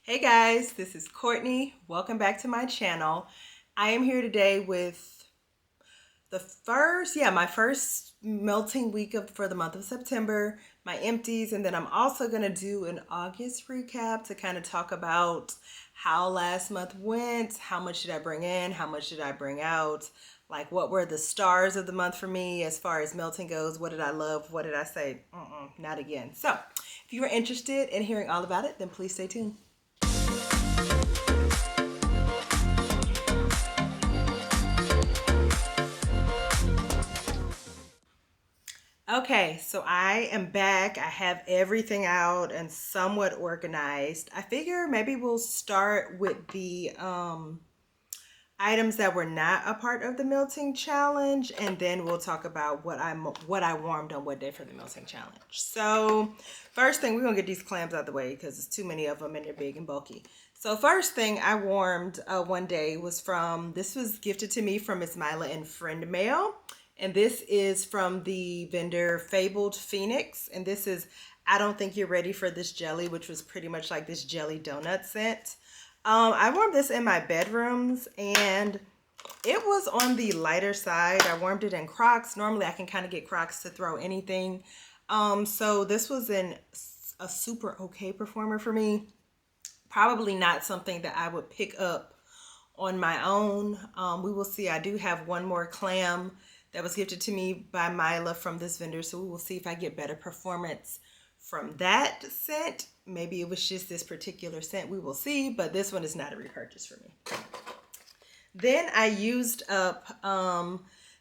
Hey guys, this is Courtney. Welcome back to my channel. I am here today with my first melting week for the month of September, my empties, and then I'm also going to do an August recap to kind of talk about how last month went, how much did I bring in, how much did I bring out, like what were the stars of the month for me as far as melting goes, what did I love, what did I say, not again. So if you are interested in hearing all about it, then please stay tuned. Okay, so I am back. I have everything out and somewhat organized. I figure maybe we'll start with the items that were not a part of the melting challenge, and then we'll talk about what I warmed on what day for the melting challenge. So first thing, we're gonna get these clams out of the way because there's too many of them and they're big and bulky. So first thing I warmed one day this was gifted to me from Miss Mila in friend mail. And this is from the vendor Fabled Phoenix. And this is I Don't Think You're Ready for This Jelly, which was pretty much like this jelly donut scent. I warmed this in my bedrooms and it was on the lighter side. I warmed it in Crocs. Normally I can kind of get Crocs to throw anything. So this was a super okay performer for me. Probably not something that I would pick up on my own. We will see. I do have one more clam that was gifted to me by Mila from this vendor. So we will see if I get better performance from that scent. Maybe it was just this particular scent. We will see, but this one is not a repurchase for me. Then I used up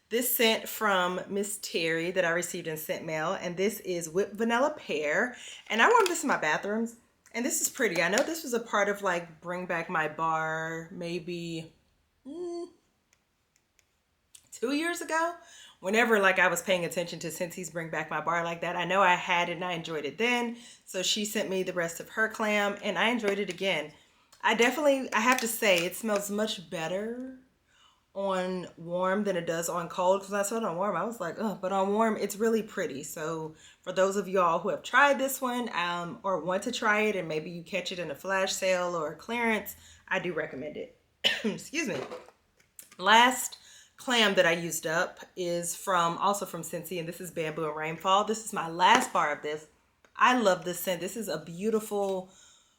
this scent from Miss Terry that I received in scent mail. And this is Whipped Vanilla Pear. And I warmed this in my bathrooms. And this is pretty. I know this was a part of like Bring Back My Bar maybe 2 years ago, whenever like I was paying attention to Scentssy's Bring Back My Bar like that. I know I had it and I enjoyed it then. So she sent me the rest of her clam and I enjoyed it again. I have to say it smells much better on warm than it does on cold, because I saw it on warm, I was like, oh, but on warm it's really pretty. So for those of y'all who have tried this one or want to try it and maybe you catch it in a flash sale or a clearance, I do recommend it. Excuse me. Last clam that I used up is also from Scentsy, and this is Bamboo and Rainfall. This is my last bar of this. I love this scent. This is a beautiful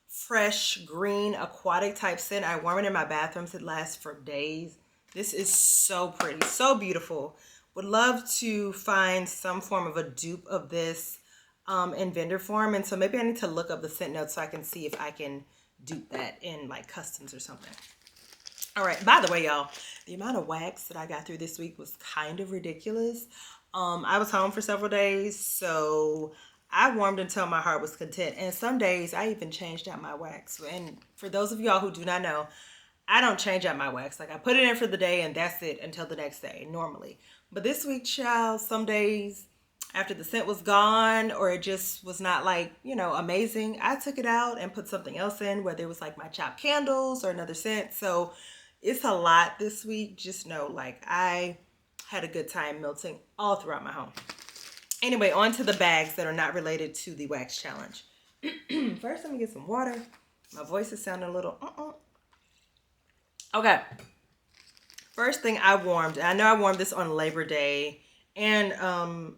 fresh green aquatic type scent. I warm it in my bathrooms. It lasts for days. This is so pretty, so beautiful. Would love to find some form of a dupe of this in vendor form. And so maybe I need to look up the scent notes so I can see if I can dupe that in like customs or something. All right, by the way, y'all, the amount of wax that I got through this week was kind of ridiculous. I was home for several days, so I warmed until my heart was content. And some days I even changed out my wax. And for those of y'all who do not know, I don't change out my wax. Like I put it in for the day and that's it until the next day normally. But this week, child, some days after the scent was gone or it just was not like, amazing, I took it out and put something else in, whether it was like my chopped candles or another scent. So it's a lot this week. Just know, like, I had a good time melting all throughout my home. Anyway, on to the bags that are not related to the wax challenge. First, let me get some water. My voice is sounding a little Okay. First thing I warmed, and I know I warmed this on Labor Day and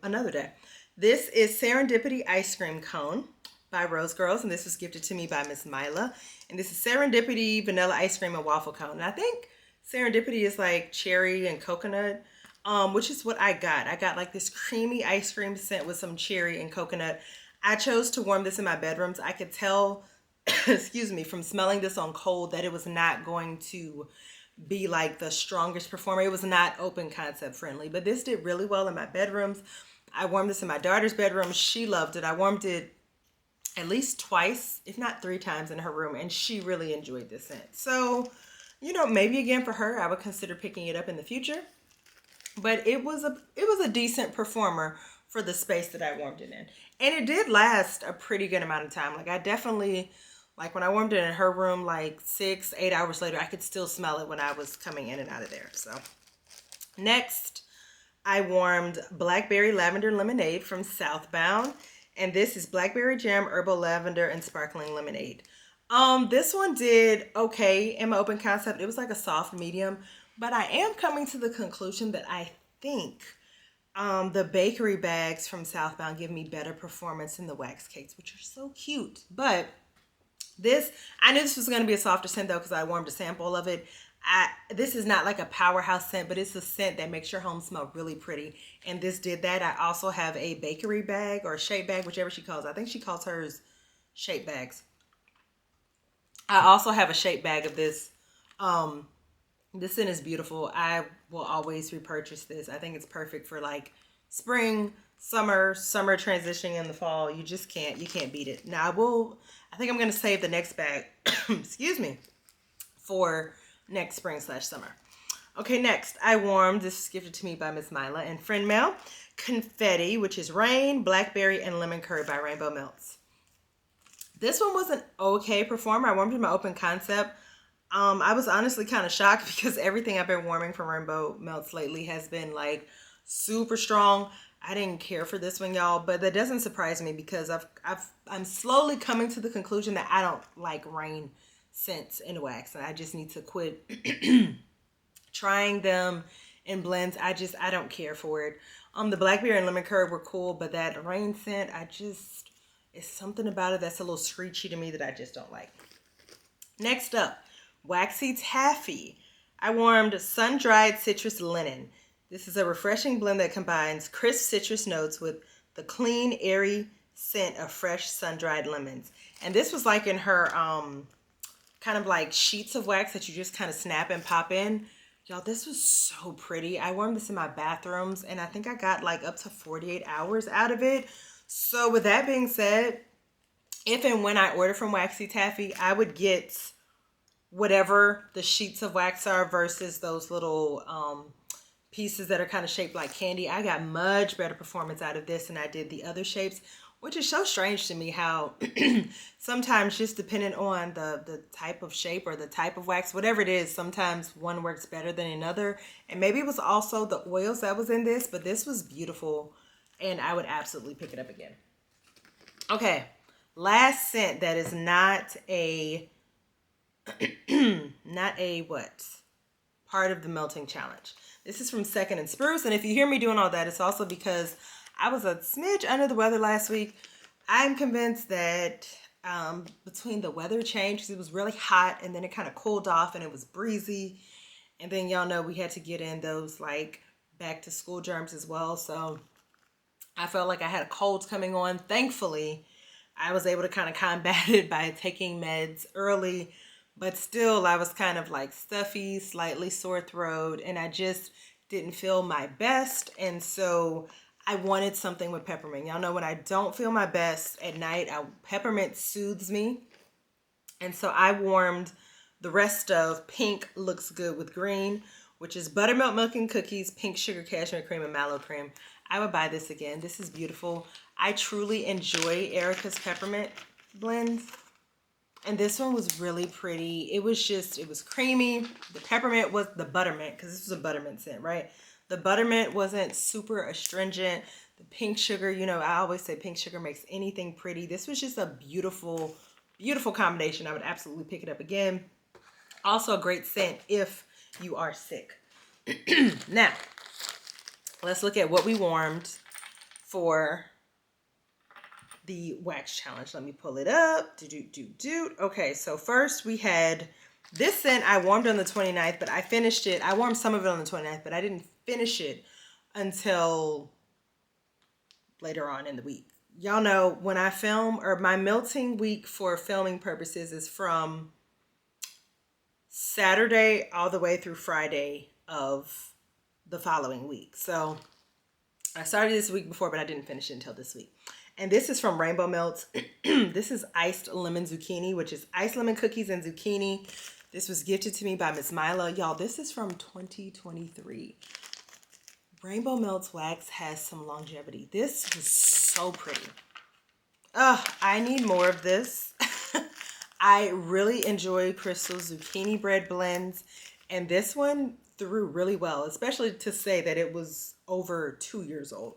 another day. This is Serendipity Ice Cream Cone by Rose Girls, and this was gifted to me by Miss Mila. And this is Serendipity Vanilla Ice Cream and Waffle Cone. And I think Serendipity is like cherry and coconut, which is what I got. I got like this creamy ice cream scent with some cherry and coconut. I chose to warm this in my bedrooms. I could tell, excuse me, from smelling this on cold that it was not going to be like the strongest performer. It was not open concept friendly, but this did really well in my bedrooms. I warmed this in my daughter's bedroom. She loved it. I warmed it at least twice, if not 3 times in her room, and she really enjoyed this scent. So, maybe again for her, I would consider picking it up in the future. But it was a decent performer for the space that I warmed it in. And it did last a pretty good amount of time. Like I definitely, like when I warmed it in her room, like 6-8 hours later, I could still smell it when I was coming in and out of there. So next, I warmed Blackberry Lavender Lemonade from Southbound. And this is Blackberry Jam, Herbal Lavender, and Sparkling Lemonade. This one did okay in my open concept. It was like a soft medium, but I am coming to the conclusion that I think the bakery bags from Southbound give me better performance than the wax cakes, which are so cute. But this, I knew this was going to be a softer scent though because I warmed a sample of it. This is not like a powerhouse scent, but it's a scent that makes your home smell really pretty. And this did that. I also have a bakery bag or shape bag, whichever she calls it. I think she calls hers shape bags. I also have a shape bag of this. This scent is beautiful. I will always repurchase this. I think it's perfect for like spring, summer transitioning in the fall. You can't beat it. Now I think I'm going to save the next bag, excuse me, for next spring/summer. Okay, next, I warmed, this was gifted to me by Miss Mila and friend mail, Confetti, which is rain, blackberry, and lemon curd by Rainbow Melts. This one was an okay performer. I warmed in my open concept. I was honestly kind of shocked because everything I've been warming from Rainbow Melts lately has been like super strong. I didn't care for this one, y'all, but that doesn't surprise me because I'm slowly coming to the conclusion that I don't like rain scents in wax, and I just need to quit trying them in blends. I don't care for it. The blackberry and lemon curd were cool, but that rain scent, it's something about it that's a little screechy to me that I just don't like. Next up, Waxy Taffy. I warmed sun-dried citrus linen. This is a refreshing blend that combines crisp citrus notes with the clean, airy scent of fresh sun-dried lemons. And this was like in her kind of like sheets of wax that you just kind of snap and pop in. Y'all, this was so pretty. I warmed this in my bathrooms and I think I got like up to 48 hours out of it. So with that being said, if and when I order from Waxy Taffy, I would get whatever the sheets of wax are versus those little pieces that are kind of shaped like candy. I got much better performance out of this than I did the other shapes, which is so strange to me how sometimes just depending on the type of shape or the type of wax, whatever it is, sometimes one works better than another. And maybe it was also the oils that was in this, but this was beautiful and I would absolutely pick it up again. Okay, last scent that is not a what? Part of the melting challenge. This is from Second and Spruce, and if you hear me doing all that, it's also because I was a smidge under the weather last week. I'm convinced that between the weather change, because it was really hot, and then it kind of cooled off, and it was breezy, and then y'all know we had to get in those like back to school germs as well, so I felt like I had a cold coming on. Thankfully, I was able to kind of combat it by taking meds early, but still I was kind of like stuffy, slightly sore throat, and I just didn't feel my best. And so I wanted something with peppermint. Y'all know when I don't feel my best at night, peppermint soothes me. And so I warmed the rest of Pink Looks Good with Green, which is buttermilk milk and cookies, pink sugar cashmere cream, and mallow cream. I would buy this again. This is beautiful. I truly enjoy Erica's peppermint blends. And this one was really pretty. It was creamy. The peppermint was the buttermint, because this was a buttermint scent, right? The buttermint wasn't super astringent. The pink sugar, you know, I always say pink sugar makes anything pretty. This was just a beautiful, beautiful combination. I would absolutely pick it up again. Also a great scent if you are sick. Now, let's look at what we warmed for the wax challenge. Let me pull it up. Okay, so first we had this scent I warmed on the 29th, but I finished it. I warmed some of it on the 29th, but I didn't finish it until later on in the week. Y'all know when I film, or my melting week for filming purposes is from Saturday all the way through Friday of the following week. So I started this week before, but I didn't finish it until this week. And this is from Rainbow Melts. This is iced lemon zucchini, which is iced lemon cookies and zucchini. This was gifted to me by Miss Mila. Y'all, this is from 2023. Rainbow Melts wax has some longevity. This was so pretty. I need more of this. I really enjoy Crystal's zucchini bread blends. And this one threw really well, especially to say that it was over 2 years old.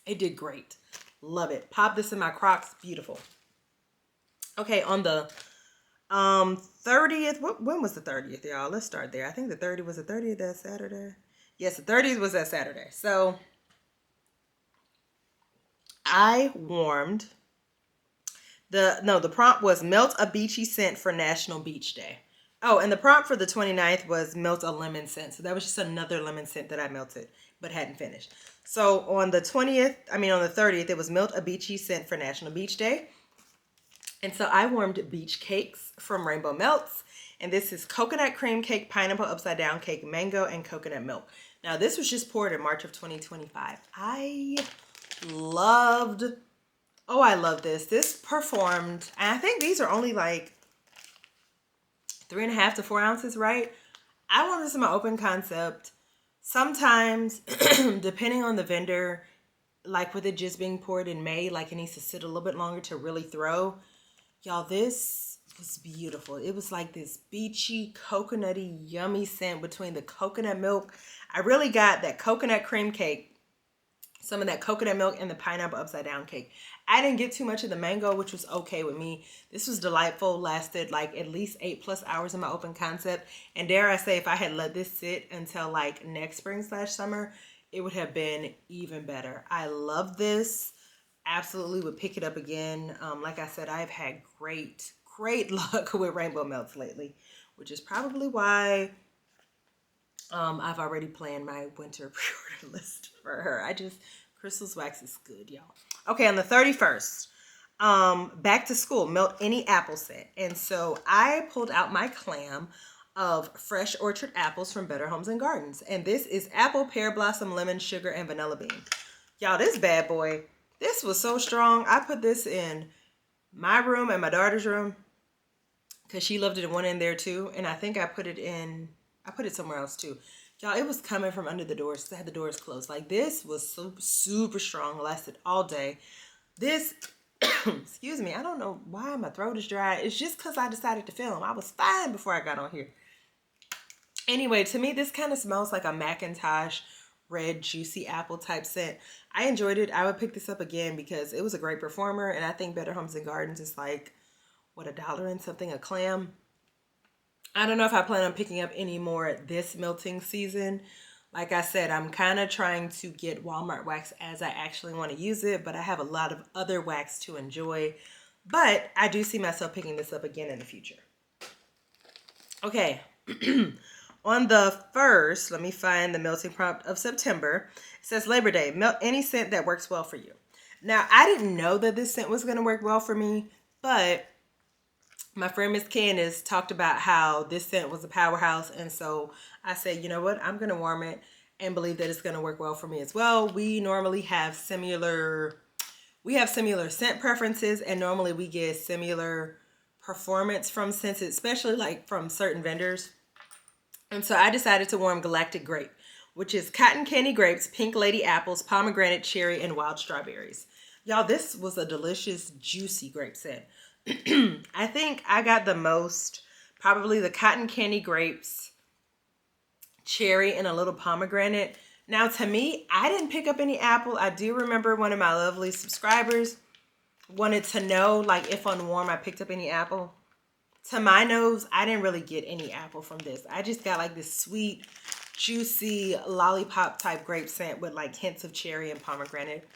It did great. Love it. Pop this in my Crocs. Beautiful. Okay, on the 30th, when was the 30th, y'all? Let's start there. I think the 30th was the 30th that Saturday. Yes, the 30th was that Saturday. So I warmed the prompt was melt a beachy scent for National Beach Day. Oh, and the prompt for the 29th was melt a lemon scent. So that was just another lemon scent that I melted but hadn't finished. So on the 30th, it was melt a beachy scent for National Beach Day. And so I warmed beach cakes from Rainbow Melts. And this is coconut cream cake, pineapple upside down cake, mango, and coconut milk. Now, this was just poured in March of 2025. I love this. This performed, and I think these are only like 3.5 to 4 ounces, right? I want this in my open concept. Sometimes, depending on the vendor, like with it just being poured in May, like it needs to sit a little bit longer to really throw. Y'all, this was beautiful. It was like this beachy, coconutty, yummy scent between the coconut milk. I really got that coconut cream cake, some of that coconut milk, and the pineapple upside down cake. I didn't get too much of the mango, which was okay with me. This was delightful. Lasted like at least 8+ hours in my open concept. And dare I say, if I had let this sit until like next spring/summer, it would have been even better. I love this. Absolutely would pick it up again. Like I said, I've had great luck with Rainbow Melts lately, which is probably why I've already planned my winter pre-order list for her. Crystal's wax is good, y'all. Okay, on the 31st, back to school, melt any apple scent. And so I pulled out my clam of fresh orchard apples from Better Homes and Gardens. And this is apple, pear blossom, lemon, sugar, and vanilla bean. Y'all, this bad boy, this was so strong. I put this in my room and my daughter's room because she loved it and went in there too. And I think I put it somewhere else too. Y'all, it was coming from under the doors because I had the doors closed. Like, this was so super strong, lasted all day. This, excuse me, I don't know why my throat is dry. It's just because I decided to film. I was fine before I got on here. Anyway, to me, this kind of smells like a Macintosh red juicy apple type scent. I enjoyed it. I would pick this up again because it was a great performer. And I think Better Homes and Gardens is like, what, $1 and something a clam. I don't know if I plan on picking up any more this melting season. Like I said, I'm kind of trying to get Walmart wax as I actually want to use it, but I have a lot of other wax to enjoy. But I do see myself picking this up again in the future. Okay. On the 1st, let me find the melting prompt of September. It says Labor Day, melt any scent that works well for you. Now, I didn't know that this scent was going to work well for me, but my friend Miss Candace talked about how this scent was a powerhouse. And so I said, you know what? I'm going to warm it and believe that it's going to work well for me as well. We normally have similar scent preferences, and normally we get similar performance from scents, especially like from certain vendors. And so I decided to warm Galactic Grape, which is cotton candy grapes, pink lady apples, pomegranate, cherry, and wild strawberries. Y'all, this was a delicious, juicy grape scent. I think I got the most, probably the cotton candy grapes, cherry, and a little pomegranate. Now, to me, I didn't pick up any apple. I do remember one of my lovely subscribers wanted to know, like, if on warm I picked up any apple. To my nose, I didn't really get any apple from this. I just got like this sweet, juicy, lollipop type grape scent with like hints of cherry and pomegranate.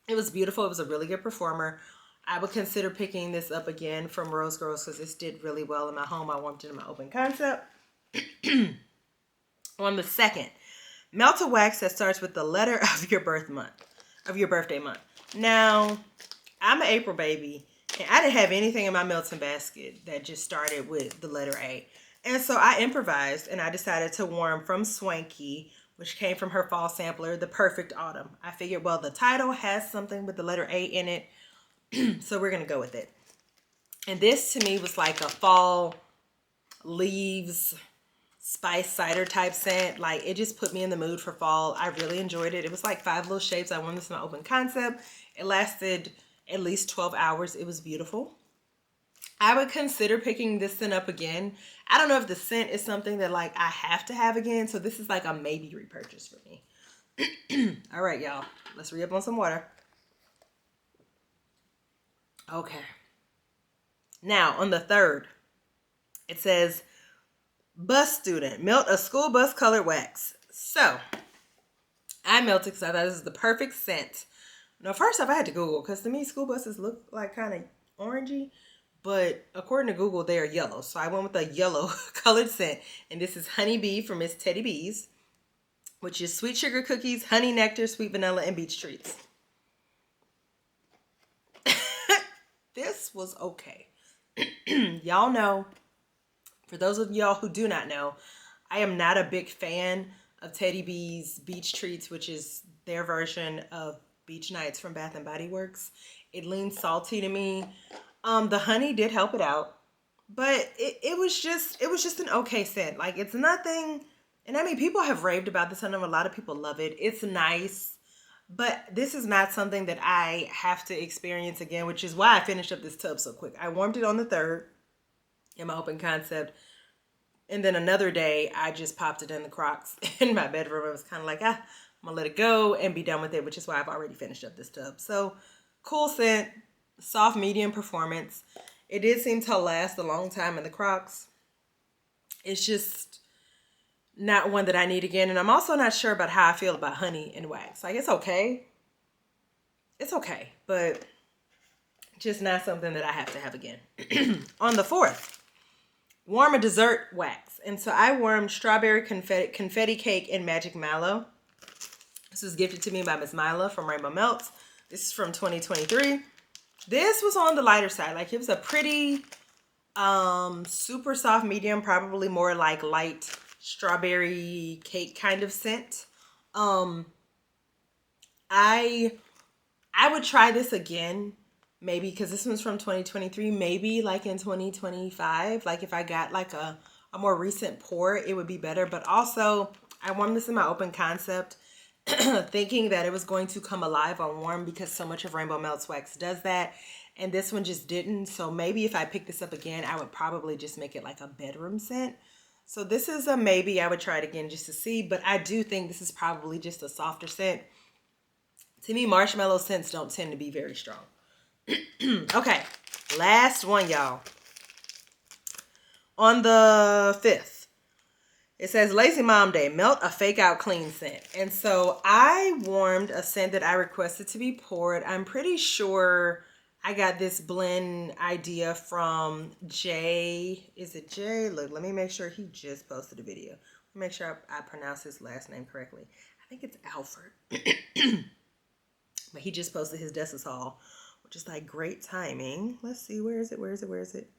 It was beautiful. It was a really good performer. I would consider picking this up again from Rose Girls because this did really well in my home. I warmed it in my open concept. On the 2nd, melt a wax that starts with the letter of your birthday month. Now, I'm an April baby, and I didn't have anything in my melting basket that just started with the letter A. And so I improvised, and I decided to warm from Swanky, which came from her fall sampler, The Perfect Autumn. I figured, well, the title has something with the letter A in it, so we're going to go with it. And this, to me, was like a fall leaves spice cider type scent. Like, it just put me in the mood for fall. I really enjoyed it. It was like 5 little shapes. I warmed this in my open concept. It lasted at least 12 hours. It was beautiful. I would consider picking this scent up again. I don't know if the scent is something that like I have to have again. So this is like a maybe repurchase for me. All right, y'all. Let's re-up on some water. Okay. Now, on the 3rd, It says, bus student, melt a school bus colored wax. So I melted because I thought this is the perfect scent. Now, first off, I had to Google because to me, school buses look like kind of orangey. But according to Google, they are yellow. So I went with a yellow colored scent. And this is Honey Bee from Miss Teddy Bees, which is sweet sugar cookies, honey nectar, sweet vanilla, and beach treats. This was okay. Y'all know, for those of y'all who do not know, I am not a big fan of Teddy Bees beach treats, which is their version of Beach Nights from Bath and Body Works. It leans salty to me. The honey did help it out, but it was just an okay scent. Like, it's nothing, and I mean, people have raved about this. I know a lot of people love it. It's nice, but this is not something that I have to experience again, which is why I finished up this tub so quick. I warmed it on the 3rd in my open concept, and then another day I just popped it in the Crocs in my bedroom. I was kind of like, I'm gonna let it go and be done with it, which is why I've already finished up this tub. So cool scent. Soft medium performance. It did seem to last a long time in the Crocs. It's just not one that I need again. And I'm also not sure about how I feel about honey and wax. Like, it's okay. It's okay. But just not something that I have to have again. On the 4th, warm a dessert wax. And so I warmed strawberry confetti cake and magic mallow. This was gifted to me by Miss Mila from Rainbow Melts. This is from 2023. This was on the lighter side. Like, it was a pretty super soft medium, probably more like light strawberry cake kind of scent. I would try this again, maybe, because this one's from 2023, maybe like in 2025. Like, if I got like a more recent pour, it would be better. But also, I warmed this in my open concept, thinking that it was going to come alive on warm because so much of Rainbow Melts wax does that, and this one just didn't. So maybe if I pick this up again, I would probably just make it like a bedroom scent. So this is a maybe. I would try it again just to see, but I do think this is probably just a softer scent. To me, marshmallow scents don't tend to be very strong. Okay, last one, y'all. On the 5th, it says, Lazy Mom Day, melt a fake out clean scent. And so I warmed a scent that I requested to be poured. I'm pretty sure I got this blend idea from Jay. Is it Jay? Look, let me make sure. He just posted a video. Let me make sure I pronounce his last name correctly. I think it's Alfred. But he just posted his Dessa's haul, which is like great timing. Let's see. Where is it?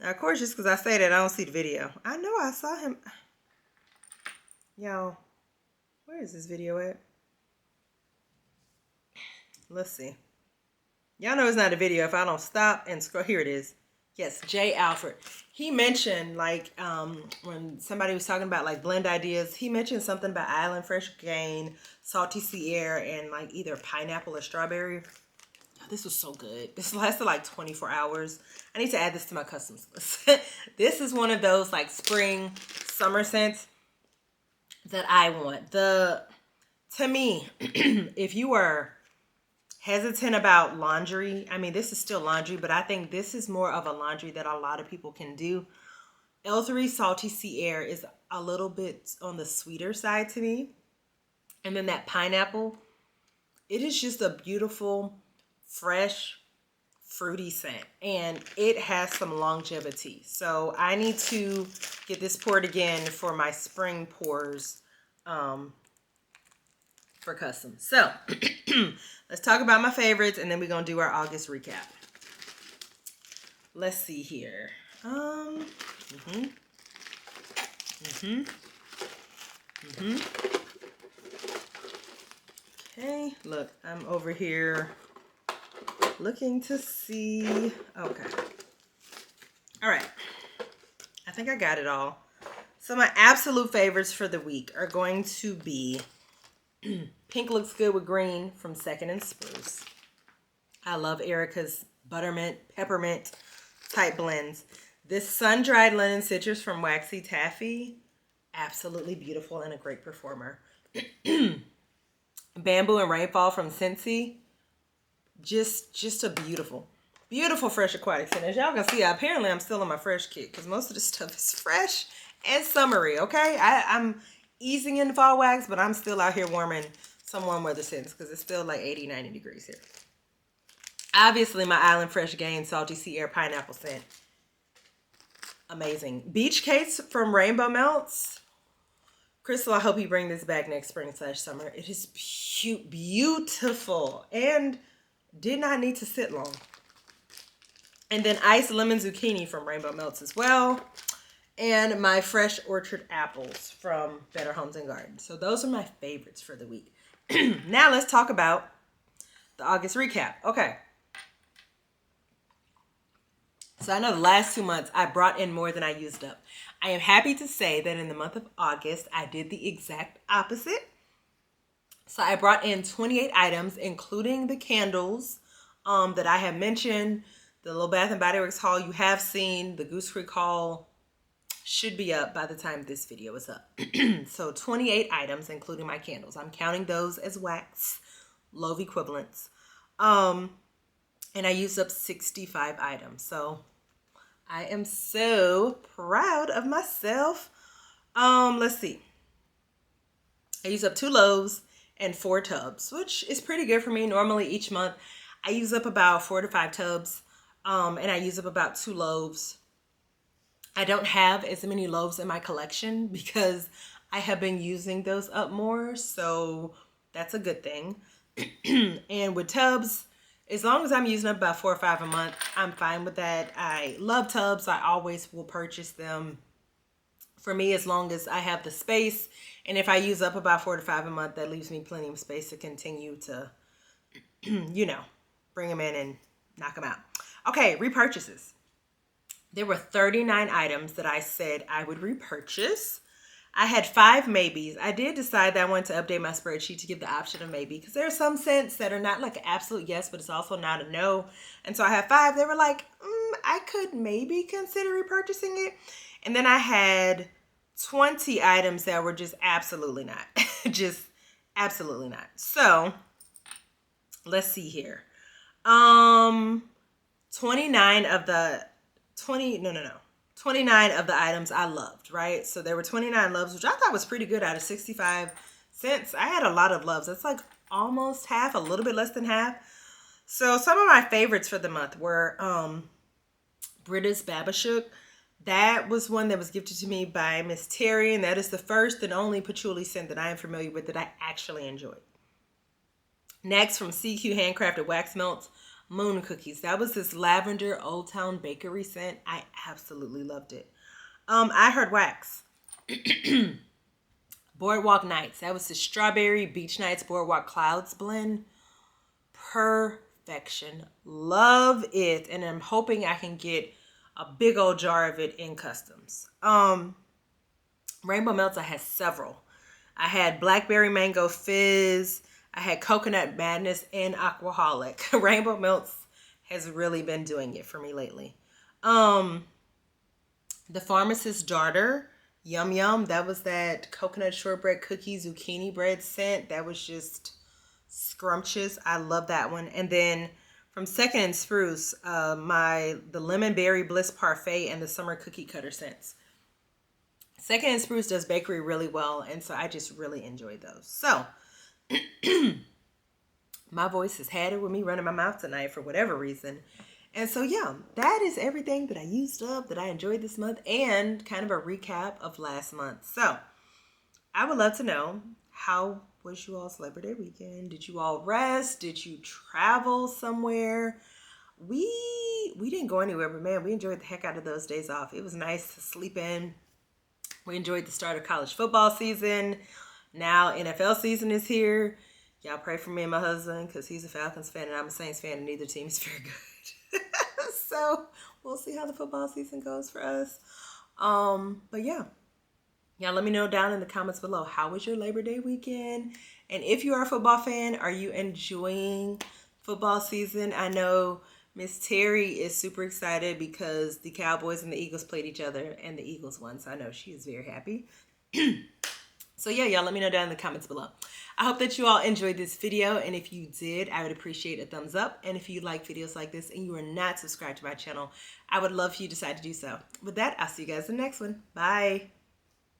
Now, of course, just because I say that, I don't see the video. I know I saw him. Yo, where is this video at? Let's see. Y'all know it's not a video if I don't stop and scroll. Here it is. Yes, Jay Alfred. He mentioned, like, when somebody was talking about, like, blend ideas, he mentioned something about Island Fresh Gain, Salty Sea Air, and, like, either pineapple or strawberry. This was so good. This lasted like 24 hours. I need to add this to my customs list. This is one of those like spring, summer scents that I want. To me, if you are hesitant about laundry, I mean, this is still laundry, but I think this is more of a laundry that a lot of people can do. L3 Salty Sea Air is a little bit on the sweeter side to me. And then that pineapple, it is just a beautiful, fresh, fruity scent, and it has some longevity. So I need to get this poured again for my spring pours for custom. So let's talk about my favorites, and then we're gonna do our August recap. Let's see here. Okay, look, I'm over here looking to see. Okay. All right. I think I got it all. So my absolute favorites for the week are going to be Pink Looks Good with Green from Second and Spruce. I love Erica's buttermint, peppermint type blends. This sun-dried linen citrus from Waxy Taffy. Absolutely beautiful and a great performer. Bamboo and Rainfall from Scentsy. Just a beautiful. Beautiful Fresh Aquatic scent. As y'all can see, apparently I'm still on my fresh kick because most of this stuff is fresh and summery, okay? I'm easing into fall wax, but I'm still out here warming some warm weather scents because it's still like 80, 90 degrees here. Obviously, my Island Fresh Gain Salty Sea Air Pineapple scent. Amazing. Beach Cakes from Rainbow Melts. Crystal, I hope you bring this back next spring/summer. It is beautiful and did not need to sit long. And then Iced Lemon Zucchini from Rainbow Melts as well. And my Fresh Orchard Apples from Better Homes and Gardens. So those are my favorites for the week. Now let's talk about the August recap. Okay. So I know the last 2 months I brought in more than I used up. I am happy to say that in the month of August, I did the exact opposite. So I brought in 28 items, including the candles that I have mentioned. The little Bath & Body Works haul you have seen. The Goose Creek haul should be up by the time this video is up. So 28 items, including my candles. I'm counting those as wax, Love equivalents. And I used up 65 items. So I am so proud of myself. Let's see. I used up 2 loaves and 4 tubs, which is pretty good for me. Normally each month I use up about 4 to 5 tubs. And I use up about 2 loaves. I don't have as many loaves in my collection because I have been using those up more. So that's a good thing. And with tubs, as long as I'm using up about 4 or 5 a month, I'm fine with that. I love tubs. I always will purchase them. For me, as long as I have the space, and if I use up about 4 to 5 a month, that leaves me plenty of space to continue to, you know, bring them in and knock them out. Okay, repurchases. There were 39 items that I said I would repurchase. I had 5 maybes. I did decide that I wanted to update my spreadsheet to give the option of maybe, because there are some scents that are not like an absolute yes, but it's also not a no. And so I had 5. They were like, I could maybe consider repurchasing it. And then I had 20 items that were just absolutely not. Just absolutely not. So let's see here. 29 of the items I loved, right? So there were 29 loves, which I thought was pretty good out of 65 cents. I had a lot of loves. That's like almost half, a little bit less than half. So some of my favorites for the month were Brita's Babashook. That was one that was gifted to me by Miss Terry, and that is the first and only patchouli scent that I am familiar with that I actually enjoyed. Next, from CQ Handcrafted Wax Melts, Moon Cookies. That was this lavender Old Town Bakery scent. I absolutely loved it. I Heard Wax. Boardwalk Nights. That was the Strawberry Beach Nights Boardwalk Clouds blend. Perfection. Love it. And I'm hoping I can get a big old jar of it in customs. Rainbow Melts, I had several. I had Blackberry Mango Fizz. I had Coconut Madness and Aquaholic. Rainbow Melts has really been doing it for me lately. The Pharmacist's Daughter, Yum Yum. That was that coconut shortbread cookie zucchini bread scent. That was just scrumptious. I love that one. And then from Second and Spruce, the Lemon Berry Bliss Parfait and the Summer Cookie Cutter scents. Second and Spruce does bakery really well, and so I just really enjoyed those. So my voice has had it with me running my mouth tonight for whatever reason. And so, yeah, that is everything that I used up, that I enjoyed this month, and kind of a recap of last month. So I would love to know, how was you all's Labor Day weekend? Did you all rest? Did you travel somewhere? We didn't go anywhere, but man, we enjoyed the heck out of those days off. It was nice to sleep in. We enjoyed the start of college football season. Now NFL season is here. Y'all pray for me and my husband because he's a Falcons fan and I'm a Saints fan and neither team is very good. So we'll see how the football season goes for us. But yeah. Y'all let me know down in the comments below, how was your Labor Day weekend? And if you are a football fan, are you enjoying football season? I know Miss Terry is super excited because the Cowboys and the Eagles played each other and the Eagles won. So I know she is very happy. So yeah, y'all let me know down in the comments below. I hope that you all enjoyed this video, and if you did, I would appreciate a thumbs up. And if you like videos like this and you are not subscribed to my channel, I would love for you to decide to do so. With that, I'll see you guys in the next one. Bye.